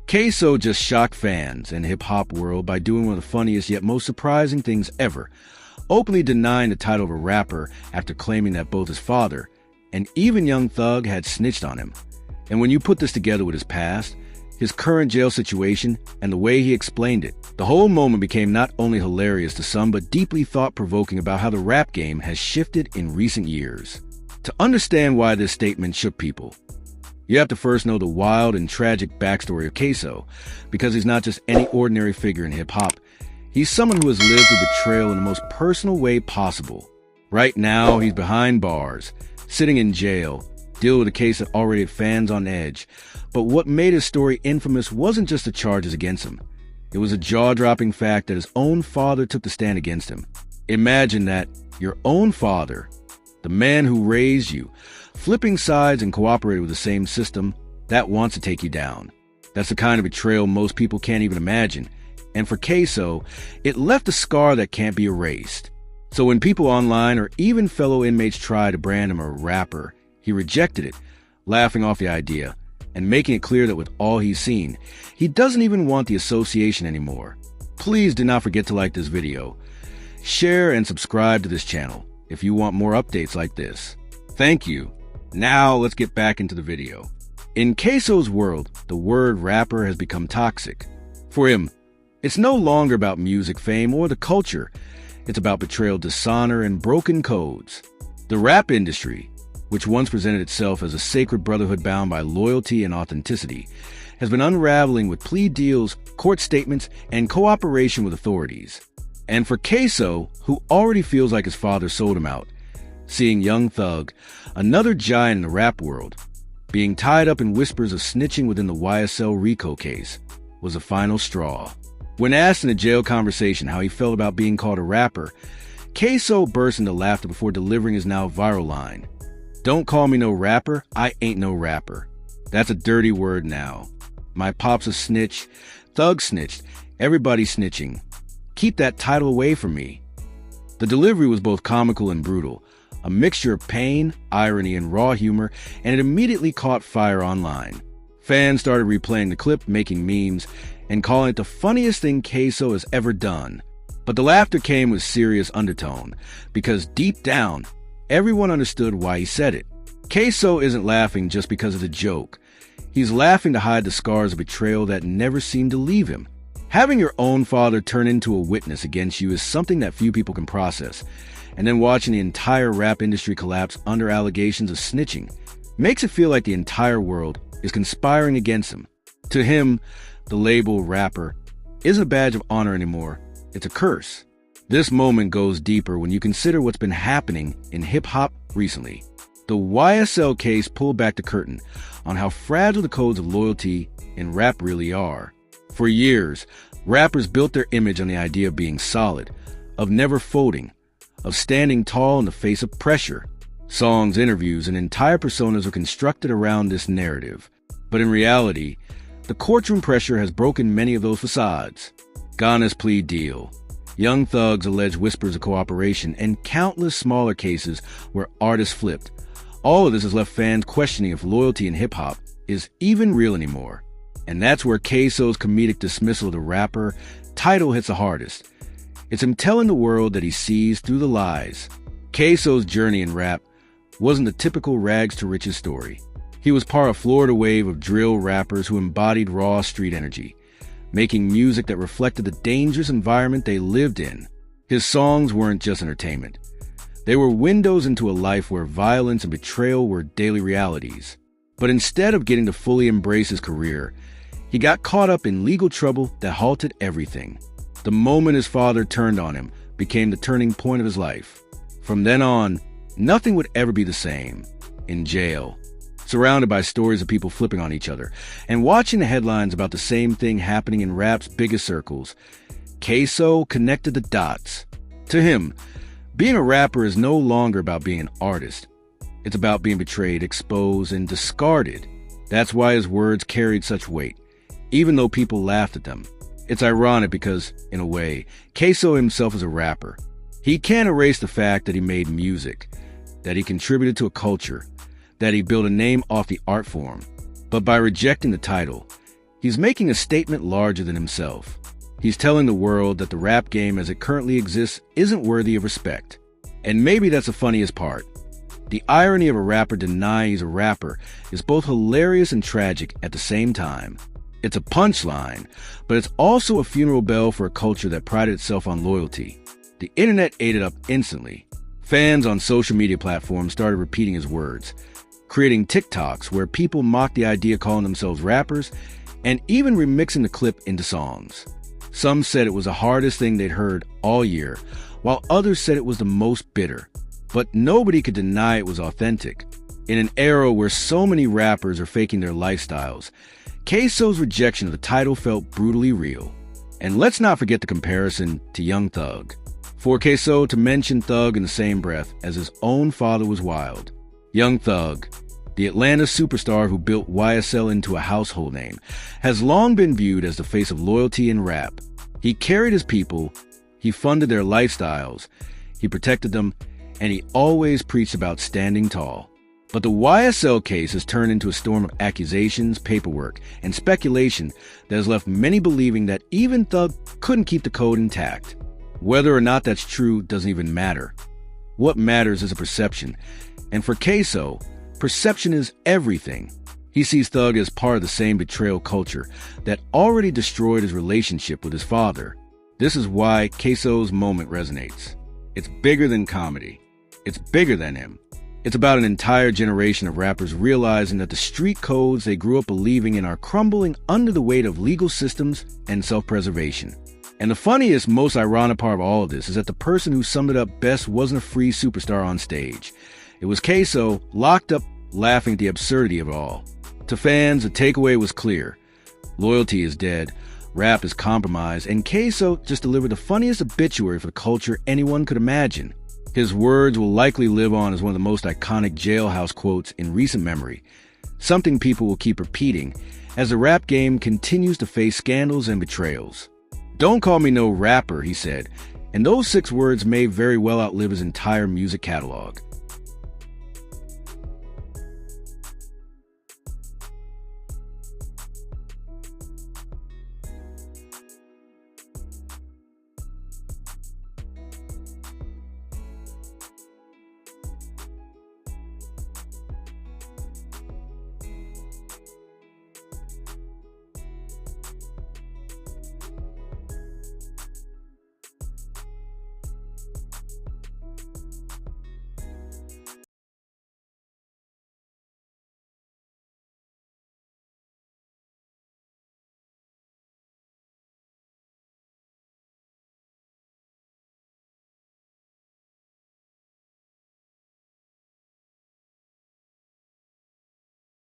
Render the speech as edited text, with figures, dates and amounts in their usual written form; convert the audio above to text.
Ksoo just shocked fans and hip-hop world by doing one of the funniest yet most surprising things ever, openly denying the title of a rapper after claiming that both his father and even Young Thug had snitched on him. And when you put this together with his past, his current jail situation, and the way he explained it, the whole moment became not only hilarious to some, but deeply thought-provoking about how the rap game has shifted in recent years. To understand why this statement shook people, you have to first know the wild and tragic backstory of Ksoo, because he's not just any ordinary figure in hip-hop. He's someone who has lived through betrayal in the most personal way possible. Right now, he's behind bars, sitting in jail, dealing with a case that already had fans on edge. But what made his story infamous wasn't just the charges against him. It was a jaw-dropping fact that his own father took the stand against him. Imagine that your own father, the man who raised you, flipping sides and cooperated with the same system that wants to take you down. That's the kind of betrayal most people can't even imagine. And for Ksoo, it left a scar that can't be erased. So when people online or even fellow inmates try to brand him a rapper, he rejected it, laughing off the idea and making it clear that with all he's seen, he doesn't even want the association anymore. Please do not forget to like this video, share and subscribe to this channel if you want more updates like this. Thank you. Now let's get back into the video. In Ksoo's world, the word rapper has become toxic. For him, it's no longer about music, fame, or the culture. It's about betrayal, dishonor, and broken codes. The rap industry, which once presented itself as a sacred brotherhood bound by loyalty and authenticity, has been unraveling with plea deals, court statements, and cooperation with authorities. And for Ksoo, who already feels like his father sold him out, seeing Young Thug, another giant in the rap world, being tied up in whispers of snitching within the YSL RICO case, was the final straw. When asked in a jail conversation how he felt about being called a rapper, Ksoo burst into laughter before delivering his now viral line, "Don't call me no rapper, I ain't no rapper. That's a dirty word now. My pop's a snitch, Thug snitched, everybody snitching. Keep that title away from me." The delivery was both comical and brutal, a mixture of pain, irony, and raw humor, and it immediately caught fire online. Fans started replaying the clip, making memes, and calling it the funniest thing Ksoo has ever done. But the laughter came with serious undertone, because deep down, everyone understood why he said it. Ksoo isn't laughing just because of the joke. He's laughing to hide the scars of betrayal that never seemed to leave him. Having your own father turn into a witness against you is something that few people can process. And then watching the entire rap industry collapse under allegations of snitching makes it feel like the entire world is conspiring against him. To him, the label rapper isn't a badge of honor anymore, it's a curse. This moment goes deeper when you consider what's been happening in hip-hop recently. The YSL case pulled back the curtain on how fragile the codes of loyalty in rap really are. For years, rappers built their image on the idea of being solid, of never folding, of standing tall in the face of pressure. Songs, interviews, and entire personas are constructed around this narrative. But in reality, the courtroom pressure has broken many of those facades. Ghana's plea deal, Young Thug's alleged whispers of cooperation, and countless smaller cases where artists flipped. All of this has left fans questioning if loyalty in hip-hop is even real anymore. And that's where Ksoo's comedic dismissal of the rapper title hits the hardest. It's him telling the world that he sees through the lies. Ksoo's journey in rap wasn't the typical rags to riches story. He was part of a Florida wave of drill rappers who embodied raw street energy, making music that reflected the dangerous environment they lived in. His songs weren't just entertainment. They were windows into a life where violence and betrayal were daily realities. But instead of getting to fully embrace his career, he got caught up in legal trouble that halted everything. The moment his father turned on him became the turning point of his life. From then on, nothing would ever be the same. In jail, surrounded by stories of people flipping on each other, and watching the headlines about the same thing happening in rap's biggest circles, Ksoo connected the dots. To him, being a rapper is no longer about being an artist. It's about being betrayed, exposed, and discarded. That's why his words carried such weight, even though people laughed at them. It's ironic because, in a way, Ksoo himself is a rapper. He can't erase the fact that he made music, that he contributed to a culture, that he built a name off the art form. But by rejecting the title, He's making a statement larger than himself. He's telling the world that the rap game as it currently exists isn't worthy of respect. And maybe that's the funniest part. The irony of a rapper denying he's a rapper is both hilarious and tragic at the same time. It's a punchline, but it's also a funeral bell for a culture that prided itself on loyalty. The internet ate it up instantly. Fans on social media platforms started repeating his words, creating TikToks where people mocked the idea of calling themselves rappers, and even remixing the clip into songs. Some said it was the hardest thing they'd heard all year, while others said it was the most bitter. But nobody could deny it was authentic. In an era where so many rappers are faking their lifestyles, Ksoo's rejection of the title felt brutally real. And let's not forget the comparison to Young Thug. For Ksoo to mention Thug in the same breath as his own father was wild. Young Thug, the Atlanta superstar who built YSL into a household name, has long been viewed as the face of loyalty in rap. He carried his people, he funded their lifestyles, he protected them, and he always preached about standing tall. But the YSL case has turned into a storm of accusations, paperwork, and speculation that has left many believing that even Thug couldn't keep the code intact. Whether or not that's true doesn't even matter. What matters is a perception, and for Ksoo, perception is everything. He sees Thug as part of the same betrayal culture that already destroyed his relationship with his father. This is why Ksoo's moment resonates. It's bigger than comedy. It's bigger than him. It's about an entire generation of rappers realizing that the street codes they grew up believing in are crumbling under the weight of legal systems and self-preservation. And the funniest, most ironic part of all of this is that the person who summed it up best wasn't a free superstar on stage. It was Ksoo, locked up, laughing at the absurdity of it all. To fans, the takeaway was clear. Loyalty is dead, rap is compromised, and Ksoo just delivered the funniest obituary for the culture anyone could imagine. His words will likely live on as one of the most iconic jailhouse quotes in recent memory, something people will keep repeating as the rap game continues to face scandals and betrayals. "Don't call me no rapper," he said, and those 6 words may very well outlive his entire music catalog.